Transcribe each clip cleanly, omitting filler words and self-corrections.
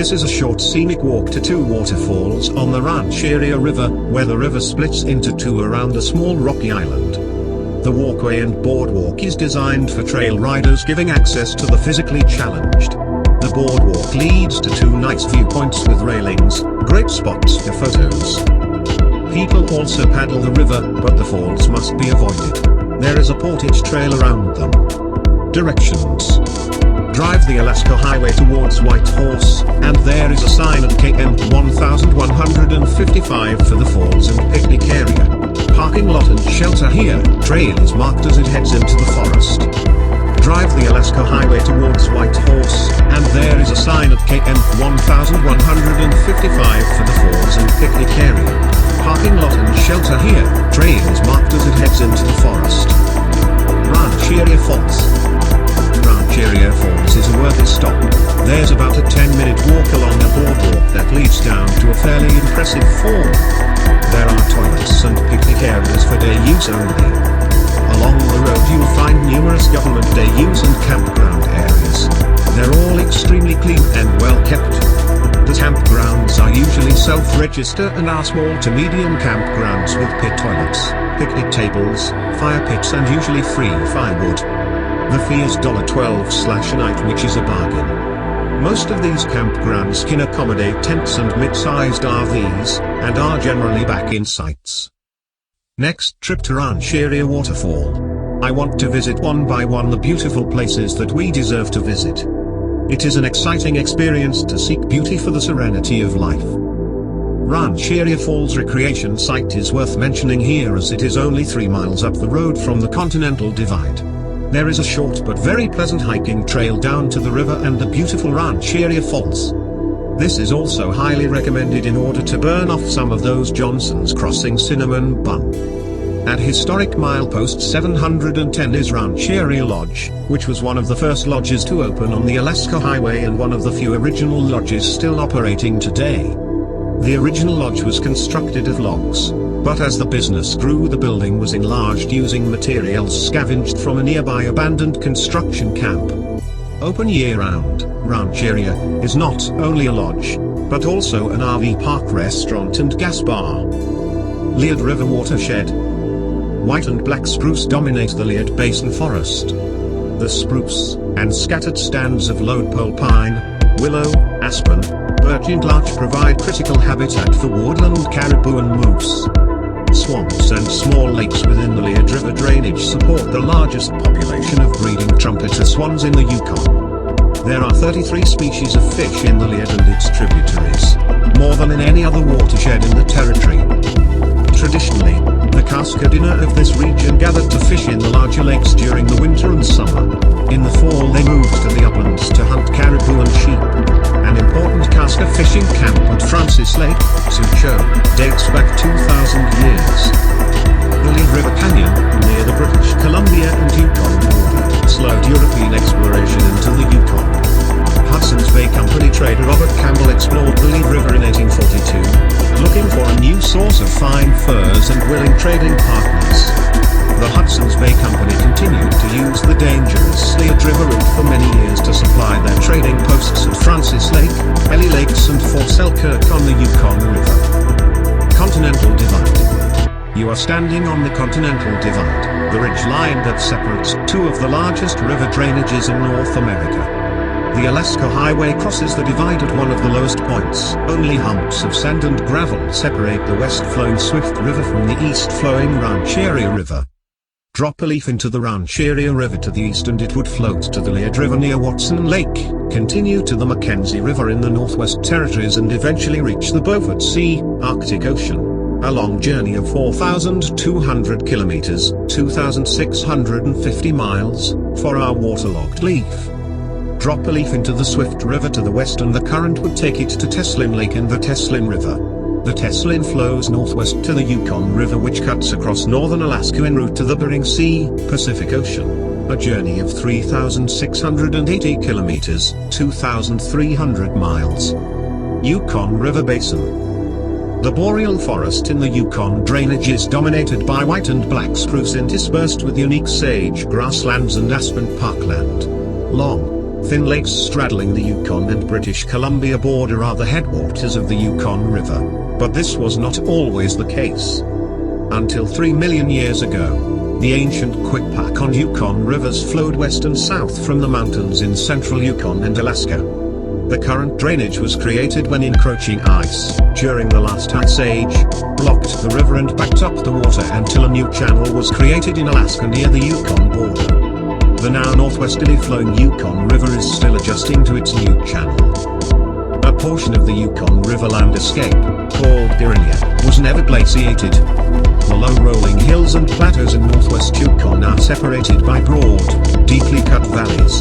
This is a short scenic walk to two waterfalls on the Rancheria River, where the river splits into two around a small rocky island. The walkway and boardwalk is designed for trail riders, giving access to the physically challenged. The boardwalk leads to two nice viewpoints with railings, great spots for photos. People also paddle the river, but the falls must be avoided. There is a portage trail around them. Directions: drive the Alaska Highway towards Whitehorse, and there is a sign at km 1155 for the falls and picnic area. Parking lot and shelter here. Trail is marked as it heads into the forest. Drive the Alaska Highway towards Whitehorse, and there is a sign at km 1155 for the falls and picnic area. Parking lot and shelter here. Trail is marked as it heads into the forest. Rancheria Falls. Rancheria Falls is a worthy stop. There's about a 10-minute walk along a boardwalk that leads down to a fairly impressive fall. There are toilets and picnic areas for day use only. Along the road you'll find numerous government day use and campground areas. They're all extremely clean and well kept. The campgrounds are usually self-register and are small to medium campgrounds with pit toilets, picnic tables, fire pits and usually free firewood. The fee is $12 a night, which is a bargain. Most of these campgrounds can accommodate tents and mid-sized RVs, and are generally back in sites. Next trip to Rancheria Waterfall. I want to visit one by one the beautiful places that we deserve to visit. It is an exciting experience to seek beauty for the serenity of life. Rancheria Falls Recreation Site is worth mentioning here, as it is only 3 miles up the road from the Continental Divide. There is a short but very pleasant hiking trail down to the river and the beautiful Rancheria Falls. This is also highly recommended in order to burn off some of those Johnson's Crossing cinnamon bun. At historic milepost 710 is Rancheria Lodge, which was one of the first lodges to open on the Alaska Highway and one of the few original lodges still operating today. The original lodge was constructed of logs, but as the business grew the building was enlarged using materials scavenged from a nearby abandoned construction camp. Open year-round, Rancheria is not only a lodge, but also an RV park, restaurant and gas bar. Liard River Watershed. White and black spruce dominate the Liard Basin forest. The spruce, and scattered stands of lodepole pine, willow, aspen, birch and larch provide critical habitat for woodland caribou and moose. Swamps and small lakes within the Liard River drainage support the largest population of breeding trumpeter swans in the Yukon. There are 33 species of fish in the Liard and its tributaries, more than in any other watershed in the territory. Traditionally, the Cascadina of this region gathered to fish in the larger lakes during the winter and summer. In the fall they moved to the uplands to hunt caribou and sheep. An important Casca fishing camp at Francis Lake, Sucho, dates back 2,000 years. The Liard River Canyon, near the British Columbia and Yukon border, slowed European exploration into the Yukon. Hudson's Bay Company trader Robert Campbell explored the Liard River in 1842, looking for a new source of fine furs and willing trading partners. The Hudson's Bay Company continued to use the dangerous Liard River route for many years to supply their trading posts at Francis Lake, Belly Lakes and Fort Selkirk on the Yukon River. Continental Divide. You are standing on the Continental Divide, the ridge line that separates two of the largest river drainages in North America. The Alaska Highway crosses the divide at one of the lowest points. Only humps of sand and gravel separate the west-flowing Swift River from the east-flowing Rancheria River. Drop a leaf into the Rancheria River to the east and it would float to the Liard River near Watson Lake, continue to the Mackenzie River in the Northwest Territories and eventually reach the Beaufort Sea, Arctic Ocean. A long journey of 4,200 kilometers, 2,650 miles, for our waterlogged leaf. Drop a leaf into the Swift River to the west and the current would take it to Teslin Lake and the Teslin River. The Teslin flows northwest to the Yukon River, which cuts across northern Alaska en route to the Bering Sea, Pacific Ocean. A journey of 3,680 kilometers, 2,300 miles. Yukon River Basin. The boreal forest in the Yukon drainage is dominated by white and black spruce interspersed with unique sage grasslands and aspen parkland. Long, Thin lakes straddling the Yukon and British Columbia border are the headwaters of the Yukon River, but this was not always the case. Until 3 million years ago, the ancient Kwikpak Yukon rivers flowed west and south from the mountains in central Yukon and Alaska. The current drainage was created when encroaching ice, during the last ice age, blocked the river and backed up the water until a new channel was created in Alaska near the Yukon border. The now northwesterly flowing Yukon River is still adjusting to its new channel. A portion of the Yukon River landscape, called Irinia, was never glaciated. The low rolling hills and plateaus in northwest Yukon are separated by broad, deeply cut valleys.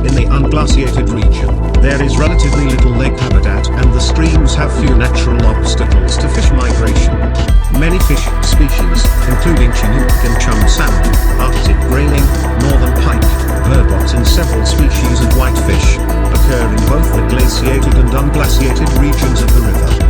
In the unglaciated region, there is relatively little lake habitat and the streams have few natural obstacles to fish migration. Many fish species, including Chinook and chum salmon, Arctic grayling, northern pike, burbot and several species of whitefish, occur in both the glaciated and unglaciated regions of the river.